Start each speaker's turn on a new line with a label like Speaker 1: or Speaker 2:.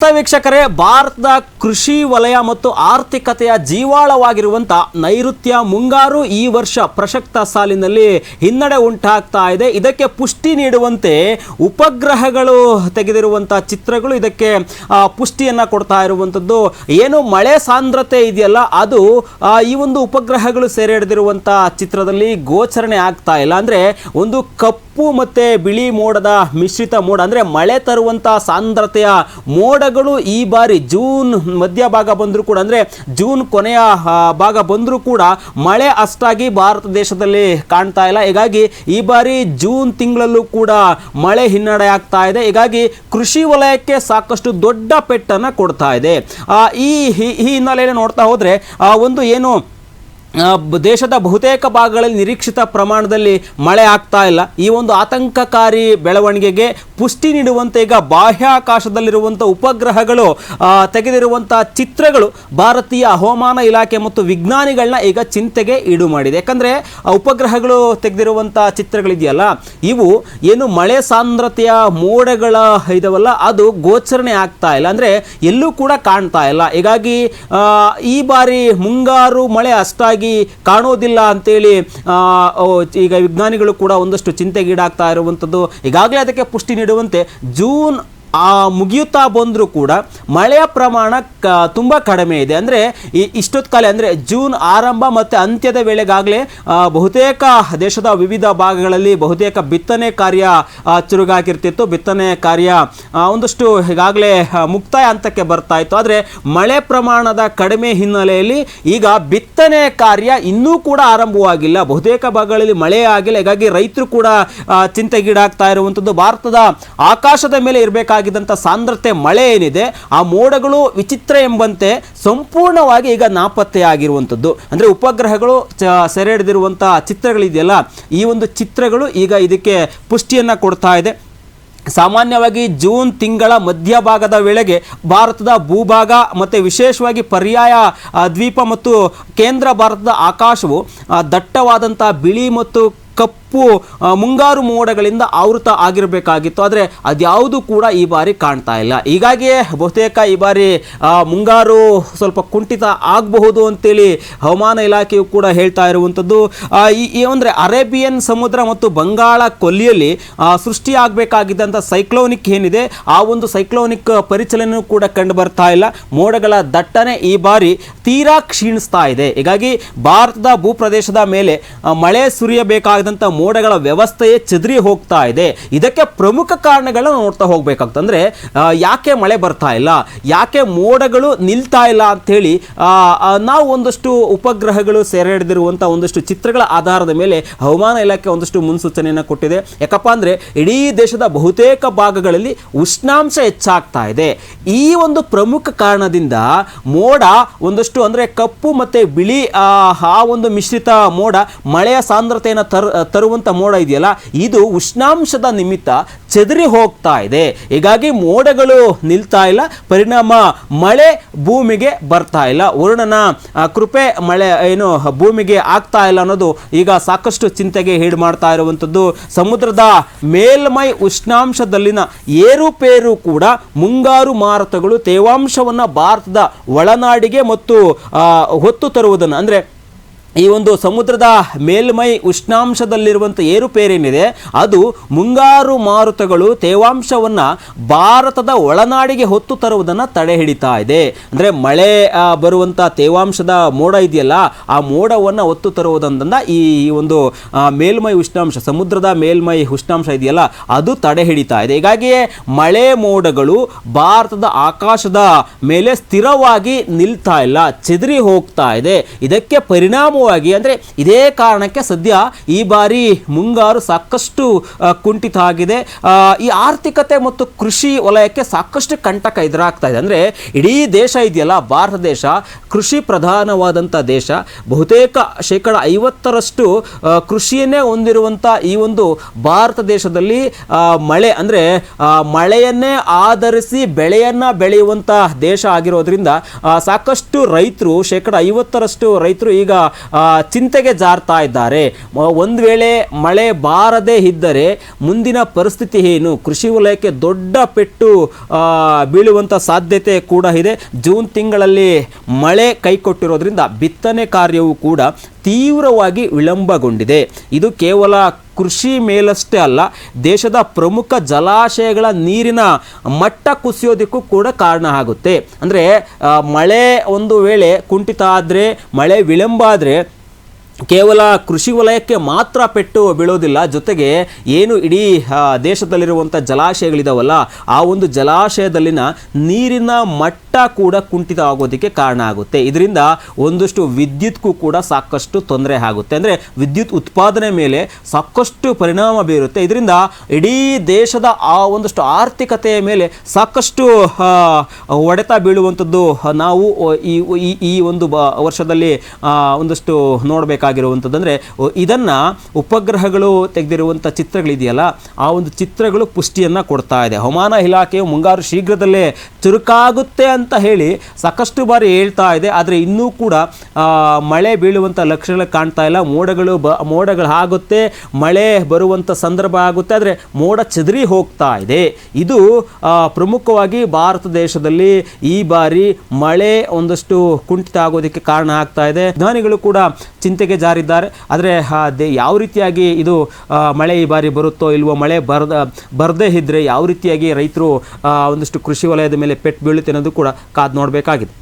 Speaker 1: ವೀಕ್ಷಕರೇ, ಭಾರತದ ಕೃಷಿ ವಲಯ ಮತ್ತು ಆರ್ಥಿಕತೆಯ ಜೀವಾಳವಾಗಿರುವಂಥ ನೈಋತ್ಯ ಮುಂಗಾರು ಈ ವರ್ಷ ಪ್ರಸಕ್ತ ಸಾಲಿನಲ್ಲಿ ಹಿನ್ನಡೆ ಉಂಟಾಗ್ತಾ ಇದೆ. ಇದಕ್ಕೆ ಪುಷ್ಟಿ ನೀಡುವಂತೆ ಉಪಗ್ರಹಗಳು ತೆಗೆದಿರುವಂಥ ಚಿತ್ರಗಳು ಇದಕ್ಕೆ ಪುಷ್ಟಿಯನ್ನು ಕೊಡ್ತಾ ಇರುವಂಥದ್ದು. ಏನು ಮಳೆ ಸಾಂದ್ರತೆ ಇದೆಯಲ್ಲ, ಅದು ಈ ಒಂದು ಉಪಗ್ರಹಗಳು ಸೆರೆ ಹಿಡಿದಿರುವಂಥ ಚಿತ್ರದಲ್ಲಿ ಗೋಚರಣೆ ಆಗ್ತಾ ಇಲ್ಲ. ಅಂದರೆ ಒಂದು ಕಪ್ಪು ಮತ್ತು ಬಿಳಿ ಮೋಡದ ಮಿಶ್ರಿತ ಮೋಡ, ಅಂದರೆ ಮಳೆ ತರುವಂಥ ಸಾಂದ್ರತೆಯ ಮೋಡಗಳು ಈ ಬಾರಿ ಜೂನ್ ಮಧ್ಯಭಾಗ ಬಂದರೂ ಕೂಡ, ಅಂದರೆ ಜೂನ್ ಕೊನೆಯ ಭಾಗ ಬಂದರೂ ಕೂಡ ಮಳೆ ಅಷ್ಟಾಗಿ ಭಾರತ ದೇಶದಲ್ಲಿ ಕಾಣ್ತಾ ಇಲ್ಲ. ಹೀಗಾಗಿ ಈ ಬಾರಿ ಜೂನ್ ತಿಂಗಳಲ್ಲೂ ಕೂಡ ಮಳೆ ಹಿನ್ನಡೆ ಆಗ್ತಾ ಇದೆ. ಹೀಗಾಗಿ ಕೃಷಿ ವಲಯಕ್ಕೆ ಸಾಕಷ್ಟು ದೊಡ್ಡ ಪೆಟ್ಟನ್ನು ಕೊಡ್ತಾ ಇದೆ. ಈ ಹಿನ್ನೆಲೆಯನ್ನು ನೋಡ್ತಾ ಹೋದರೆ ಒಂದು ಏನು ದೇಶದ ಬಹುತೇಕ ಭಾಗಗಳಲ್ಲಿ ನಿರೀಕ್ಷಿತ ಪ್ರಮಾಣದಲ್ಲಿ ಮಳೆ ಆಗ್ತಾ ಇಲ್ಲ. ಈ ಒಂದು ಆತಂಕಕಾರಿ ಬೆಳವಣಿಗೆಗೆ ಪುಷ್ಟಿ ನೀಡುವಂತೆ ಈಗ ಬಾಹ್ಯಾಕಾಶದಲ್ಲಿರುವಂಥ ಉಪಗ್ರಹಗಳು ತೆಗೆದಿರುವಂಥ ಚಿತ್ರಗಳು ಭಾರತೀಯ ಹವಾಮಾನ ಇಲಾಖೆ ಮತ್ತು ವಿಜ್ಞಾನಿಗಳನ್ನ ಈಗ ಚಿಂತೆಗೆ ಈಡು ಮಾಡಿದೆ. ಯಾಕಂದರೆ ಉಪಗ್ರಹಗಳು ತೆಗೆದಿರುವಂಥ ಚಿತ್ರಗಳಿದೆಯಲ್ಲ, ಇವು ಏನು ಮಳೆ ಸಾಂದ್ರತೆಯ ಮೋಡಗಳ ಇದಾವಲ್ಲ, ಅದು ಗೋಚರಣೆ ಆಗ್ತಾ ಇಲ್ಲ, ಅಂದರೆ ಎಲ್ಲೂ ಕೂಡ ಕಾಣ್ತಾ ಇಲ್ಲ. ಹೀಗಾಗಿ ಈ ಬಾರಿ ಮುಂಗಾರು ಮಳೆ ಅಷ್ಟಾಗಿ ಕಾಣೋದಿಲ್ಲ ಅಂತೇಳಿ ಈಗ ವಿಜ್ಞಾನಿಗಳು ಕೂಡ ಒಂದಷ್ಟು ಚಿಂತೆಗೀಡಾಗ್ತಾ ಇರುವಂಥದ್ದು. ಈಗಾಗಲೇ ಅದಕ್ಕೆ ಪುಷ್ಟಿ ನೀಡುವಂತೆ ಜೂನ್ ಮುಗಿಯುತ್ತಾ ಬಂದರೂ ಕೂಡ ಮಳೆಯ ಪ್ರಮಾಣ ತುಂಬ ಕಡಿಮೆ ಇದೆ. ಅಂದರೆ ಇಷ್ಟೊತ್ತು ಕಾಲ, ಅಂದರೆ ಜೂನ್ ಆರಂಭ ಮತ್ತು ಅಂತ್ಯದ ವೇಳೆಗಾಗಲೇ ಬಹುತೇಕ ದೇಶದ ವಿವಿಧ ಭಾಗಗಳಲ್ಲಿ ಬಹುತೇಕ ಬಿತ್ತನೆ ಕಾರ್ಯ ಚುರುಗಾಗಿರ್ತಿತ್ತು. ಬಿತ್ತನೆ ಕಾರ್ಯ ಒಂದಷ್ಟು ಈಗಾಗಲೇ ಮುಕ್ತಾಯ ಹಂತಕ್ಕೆ ಬರ್ತಾ ಇತ್ತು. ಆದರೆ ಮಳೆ ಪ್ರಮಾಣದ ಕಡಿಮೆ ಹಿನ್ನೆಲೆಯಲ್ಲಿ ಈಗ ಬಿತ್ತನೆ ಕಾರ್ಯ ಇನ್ನೂ ಕೂಡ ಆರಂಭವಾಗಿಲ್ಲ. ಬಹುತೇಕ ಭಾಗಗಳಲ್ಲಿ ಮಳೆ ಆಗಿಲ್ಲ. ಹೀಗಾಗಿ ರೈತರು ಕೂಡ ಚಿಂತೆಗೀಡಾಗ್ತಾ ಇರುವಂಥದ್ದು. ಭಾರತದ ಆಕಾಶದ ಮೇಲೆ ಇರಬೇಕಾಗಿದ್ದಂಥ ಸಾಂದ್ರತೆ ಮಳೆ ಏನಿದೆ, ಆ ಮೋಡಗಳು ವಿಚಿತ್ರ ಎಂಬಂತೆ ಸಂಪೂರ್ಣವಾಗಿ ಈಗ ನಾಪತ್ತೆಯಾಗಿರುವಂಥದ್ದು. ಅಂದರೆ ಉಪಗ್ರಹಗಳು ಸೆರೆ ಹಿಡಿದಿರುವಂಥ ಚಿತ್ರಗಳಿದೆಯಲ್ಲ, ಈ ಒಂದು ಚಿತ್ರಗಳು ಈಗ ಇದಕ್ಕೆ ಪುಷ್ಟಿಯನ್ನು ಕೊಡ್ತಾ ಇದೆ. ಸಾಮಾನ್ಯವಾಗಿ ಜೂನ್ ತಿಂಗಳ ಮಧ್ಯಭಾಗದ ವೇಳೆಗೆ ಭಾರತದ ಭೂಭಾಗ ಮತ್ತು ವಿಶೇಷವಾಗಿ ಪರ್ಯಾಯ ದ್ವೀಪ ಮತ್ತು ಕೇಂದ್ರ ಭಾರತದ ಆಕಾಶವು ದಟ್ಟವಾದಂಥ ಬಿಳಿ ಮತ್ತು ಕಪ್ಪು ಮುಂಗಾರು ಮೋಡಗಳಿಂದ ಆವೃತ ಆಗಿರಬೇಕಾಗಿತ್ತು. ಆದರೆ ಅದ್ಯಾವುದು ಕೂಡ ಈ ಬಾರಿ ಕಾಣ್ತಾ ಇಲ್ಲ. ಹೀಗಾಗಿಯೇ ಬಹುತೇಕ ಈ ಬಾರಿ ಮುಂಗಾರು ಸ್ವಲ್ಪ ಕುಂಠಿತ ಆಗಬಹುದು ಅಂತೇಳಿ ಹವಾಮಾನ ಇಲಾಖೆಯು ಕೂಡ ಹೇಳ್ತಾ ಇರುವಂಥದ್ದು. ಅಂದರೆ ಅರೇಬಿಯನ್ ಸಮುದ್ರ ಮತ್ತು ಬಂಗಾಳ ಕೊಲ್ಲಿಯಲ್ಲಿ ಸೃಷ್ಟಿಯಾಗಬೇಕಾಗಿದ್ದಂಥ ಸೈಕ್ಲೋನಿಕ್ ಏನಿದೆ, ಆ ಒಂದು ಸೈಕ್ಲೋನಿಕ್ ಪರಿಚಲನೆಯೂ ಕೂಡ ಕಂಡು ಬರ್ತಾ ಇಲ್ಲ. ಮೋಡಗಳ ದಟ್ಟಣೆ ಈ ಬಾರಿ ತೀರಾ ಕ್ಷೀಣಿಸ್ತಾ ಇದೆ. ಹೀಗಾಗಿ ಭಾರತದ ಭೂಪ್ರದೇಶದ ಮೇಲೆ ಮಳೆ ಸುರಿಯಬೇಕಾದ ಮೋಡಗಳ ವ್ಯವಸ್ಥೆಯೇ ಚದುರಿ ಹೋಗ್ತಾ ಇದೆ. ಇದಕ್ಕೆ ಪ್ರಮುಖ ಕಾರಣಗಳನ್ನು ನೋಡ್ತಾ ಹೋಗ್ಬೇಕಾಗ್ತದೆ. ಅಂದರೆ ಯಾಕೆ ಮಳೆ ಬರ್ತಾ ಇಲ್ಲ, ಯಾಕೆ ಮೋಡಗಳು ನಿಲ್ತಾ ಇಲ್ಲ ಅಂಥೇಳಿ ನಾವು ಒಂದಷ್ಟು ಉಪಗ್ರಹಗಳು ಸೆರೆ ಹಿಡಿದಿರುವಂಥ ಒಂದಷ್ಟು ಚಿತ್ರಗಳ ಆಧಾರದ ಮೇಲೆ ಹವಾಮಾನ ಇಲಾಖೆ ಒಂದಷ್ಟು ಮುನ್ಸೂಚನೆಯನ್ನು ಕೊಟ್ಟಿದೆ. ಯಾಕಪ್ಪ ಅಂದರೆ ಇಡೀ ದೇಶದ ಬಹುತೇಕ ಭಾಗಗಳಲ್ಲಿ ಉಷ್ಣಾಂಶ ಹೆಚ್ಚಾಗ್ತಾ ಇದೆ. ಈ ಒಂದು ಪ್ರಮುಖ ಕಾರಣದಿಂದ ಮೋಡ ಒಂದಷ್ಟು, ಅಂದರೆ ಕಪ್ಪು ಮತ್ತು ಬಿಳಿ ಆ ಒಂದು ಮಿಶ್ರಿತ ಮೋಡ, ಮಳೆಯ ಸಾಂದ್ರತೆಯನ್ನು ತರುವಂಥ ಮೋಡ ಇದೆಯಲ್ಲ, ಇದು ಉಷ್ಣಾಂಶದ ನಿಮಿತ್ತ ಚದುರಿ ಹೋಗ್ತಾ ಇದೆ. ಹೀಗಾಗಿ ಮೋಡಗಳು ನಿಲ್ತಾ ಇಲ್ಲ, ಪರಿಣಾಮ ಮಳೆ ಭೂಮಿಗೆ ಬರ್ತಾ ಇಲ್ಲ. ವರುಣನ ಕೃಪೆ ಮಳೆ ಏನು ಭೂಮಿಗೆ ಆಗ್ತಾ ಇಲ್ಲ ಅನ್ನೋದು ಈಗ ಸಾಕಷ್ಟು ಚಿಂತೆಗೆ ಈಡು ಮಾಡ್ತಾ ಇರುವಂಥದ್ದು. ಸಮುದ್ರದ ಮೇಲ್ಮೈ ಉಷ್ಣಾಂಶದಲ್ಲಿನ ಏರುಪೇರು ಕೂಡ ಮುಂಗಾರು ಮಾರುತಗಳು ತೇವಾಂಶವನ್ನು ಭಾರತದ ಒಳನಾಡಿಗೆ ಮತ್ತು ಹೊತ್ತು ತರುವುದನ್ನು, ಅಂದರೆ ಈ ಒಂದು ಸಮುದ್ರದ ಮೇಲ್ಮೈ ಉಷ್ಣಾಂಶದಲ್ಲಿರುವಂಥ ಏರುಪೇರೇನಿದೆ, ಅದು ಮುಂಗಾರು ಮಾರುತಗಳು ತೇವಾಂಶವನ್ನು ಭಾರತದ ಒಳನಾಡಿಗೆ ಹೊತ್ತು ತರುವುದನ್ನು ತಡೆ ಹಿಡಿತಾ ಇದೆ. ಅಂದರೆ ಮಳೆ ಬರುವಂಥ ತೇವಾಂಶದ ಮೋಡ ಇದೆಯಲ್ಲ, ಆ ಮೋಡವನ್ನು ಹೊತ್ತು ತರುವುದರಿಂದ ಈ ಒಂದು ಮೇಲ್ಮೈ ಉಷ್ಣಾಂಶ, ಸಮುದ್ರದ ಮೇಲ್ಮೈ ಉಷ್ಣಾಂಶ ಇದೆಯಲ್ಲ, ಅದು ತಡೆ ಹಿಡಿತಾ ಇದೆ. ಹೀಗಾಗಿಯೇ ಮಳೆ ಮೋಡಗಳು ಭಾರತದ ಆಕಾಶದ ಮೇಲೆ ಸ್ಥಿರವಾಗಿ ನಿಲ್ತಾ ಇಲ್ಲ, ಚದುರಿ ಹೋಗ್ತಾ ಇದೆ. ಇದಕ್ಕೆ ಪರಿಣಾಮವಾಗಿ, ಅಂದರೆ ಇದೇ ಕಾರಣಕ್ಕೆ ಸದ್ಯ ಈ ಬಾರಿ ಮುಂಗಾರು ಸಾಕಷ್ಟು ಕುಂಠಿತ ಆಗಿದೆ. ಈ ಆರ್ಥಿಕತೆ ಮತ್ತು ಕೃಷಿ ವಲಯಕ್ಕೆ ಸಾಕಷ್ಟು ಕಂಟಕ ಎದುರಾಗ್ತಾ ಇದೆ. ಅಂದರೆ ಇಡೀ ದೇಶ ಇದೆಯಲ್ಲ, ಭಾರತ ದೇಶ ಕೃಷಿ ಪ್ರಧಾನವಾದಂಥ ದೇಶ. ಬಹುತೇಕ 50% ಕೃಷಿಯನ್ನೇ ಹೊಂದಿರುವಂಥ ಈ ಒಂದು ಭಾರತ ದೇಶದಲ್ಲಿ ಮಳೆ, ಅಂದರೆ ಮಳೆಯನ್ನೇ ಆಧರಿಸಿ ಬೆಳೆಯನ್ನು ಬೆಳೆಯುವಂಥ ದೇಶ ಆಗಿರೋದ್ರಿಂದ ಸಾಕಷ್ಟು ರೈತರು, 50% ರೈತರು ಈಗ ಚಿಂತೆಗೆ ಜಾರ್ತಾ ಇದ್ದಾರೆ. ಒಂದು ವೇಳೆ ಮಳೆ ಬಾರದೇ ಇದ್ದರೆ ಮುಂದಿನ ಪರಿಸ್ಥಿತಿ ಏನು, ಕೃಷಿ ವಲಯಕ್ಕೆ ದೊಡ್ಡ ಪೆಟ್ಟು ಬೀಳುವಂಥ ಸಾಧ್ಯತೆ ಕೂಡ ಇದೆ. ಜೂನ್ ತಿಂಗಳಲ್ಲಿ ಮಳೆ ಕೈಕೊಟ್ಟಿರೋದ್ರಿಂದ ಬಿತ್ತನೆ ಕಾರ್ಯವು ಕೂಡ ತೀವ್ರವಾಗಿ ವಿಳಂಬಗೊಂಡಿದೆ. ಇದು ಕೇವಲ ಕೃಷಿ ಮೇಲಷ್ಟೇ ಅಲ್ಲ, ದೇಶದ ಪ್ರಮುಖ ಜಲಾಶಯಗಳ ನೀರಿನ ಮಟ್ಟ ಕುಸಿಯೋದಕ್ಕೂ ಕೂಡ ಕಾರಣ ಆಗುತ್ತೆ. ಅಂದರೆ ಮಳೆ ಒಂದು ವೇಳೆ ಕುಂಠಿತ ಆದರೆ, ಮಳೆ ವಿಳಂಬ ಆದರೆ ಕೇವಲ ಕೃಷಿ ವಲಯಕ್ಕೆ ಮಾತ್ರ ಪೆಟ್ಟು ಬೀಳೋದಿಲ್ಲ, ಜೊತೆಗೆ ಏನು ಇಡೀ ದೇಶದಲ್ಲಿರುವಂಥ ಜಲಾಶಯಗಳಿದಾವಲ್ಲ, ಆ ಒಂದು ಜಲಾಶಯದಲ್ಲಿನ ನೀರಿನ ಮಟ್ಟ ಕೂಡ ಕುಂಠಿತ ಆಗೋದಕ್ಕೆ ಕಾರಣ ಆಗುತ್ತೆ. ಇದರಿಂದ ಒಂದಷ್ಟು ವಿದ್ಯುತ್ಗೂ ಕೂಡ ಸಾಕಷ್ಟು ತೊಂದರೆ ಆಗುತ್ತೆ. ಅಂದರೆ ವಿದ್ಯುತ್ ಉತ್ಪಾದನೆ ಮೇಲೆ ಸಾಕಷ್ಟು ಪರಿಣಾಮ ಬೀರುತ್ತೆ. ಇದರಿಂದ ಇಡೀ ದೇಶದ ಆ ಒಂದಷ್ಟು ಆರ್ಥಿಕತೆಯ ಮೇಲೆ ಸಾಕಷ್ಟು ಹೊಡೆತ ಬೀಳುವಂಥದ್ದು ನಾವು ಈ ಒಂದು ವರ್ಷದಲ್ಲಿ ಒಂದಷ್ಟು ನೋಡಬೇಕಾಗಿರುವಂಥದ್ದು. ಅಂದರೆ ಇದನ್ನು ಉಪಗ್ರಹಗಳು ತೆಗೆದಿರುವಂಥ ಚಿತ್ರಗಳಿದೆಯಲ್ಲ, ಆ ಒಂದು ಚಿತ್ರಗಳು ಪುಷ್ಟಿಯನ್ನು ಕೊಡ್ತಾ ಇದೆ. ಹವಾಮಾನ ಇಲಾಖೆಯು ಮುಂಗಾರು ಶೀಘ್ರದಲ್ಲೇ ಚುರುಕಾಗುತ್ತೆ ಅಂತ ಹೇಳಿ ಸಾಕಷ್ಟು ಬಾರಿ ಹೇಳ್ತಾ ಇದೆ. ಆದರೆ ಇನ್ನೂ ಕೂಡ ಮಳೆ ಬೀಳುವಂಥ ಲಕ್ಷಣಗಳು ಕಾಣ್ತಾ ಇಲ್ಲ. ಮೋಡಗಳು ಆಗುತ್ತೆ, ಮಳೆ ಬರುವಂಥ ಸಂದರ್ಭ ಆಗುತ್ತೆ, ಆದರೆ ಮೋಡ ಚದುರಿ ಹೋಗ್ತಾ ಇದೆ. ಇದು ಪ್ರಮುಖವಾಗಿ ಭಾರತ ದೇಶದಲ್ಲಿ ಈ ಬಾರಿ ಮಳೆ ಒಂದಷ್ಟು ಕುಂಠಿತ ಆಗೋದಕ್ಕೆ ಕಾರಣ ಆಗ್ತಾ ಇದೆ. ವಿಜ್ಞಾನಿಗಳು ಕೂಡ ಚಿಂತೆಗೆ ಜಾರಿದ್ದಾರೆ. ಆದರೆ ಯಾವ ರೀತಿಯಾಗಿ ಇದು ಮಳೆ ಈ ಬಾರಿ ಬರುತ್ತೋ ಇಲ್ವೋ, ಮಳೆ ಬರದೇ ಇದ್ದರೆ ಯಾವ ರೀತಿಯಾಗಿ ರೈತರು ಒಂದಷ್ಟು ಕೃಷಿ ವಲಯದ ಮೇಲೆ ಪೆಟ್ಟು ಬೀಳುತ್ತೆ ಅನ್ನೋದು ಕೂಡ ಕಾದು ನೋಡಬೇಕಾಗಿದೆ.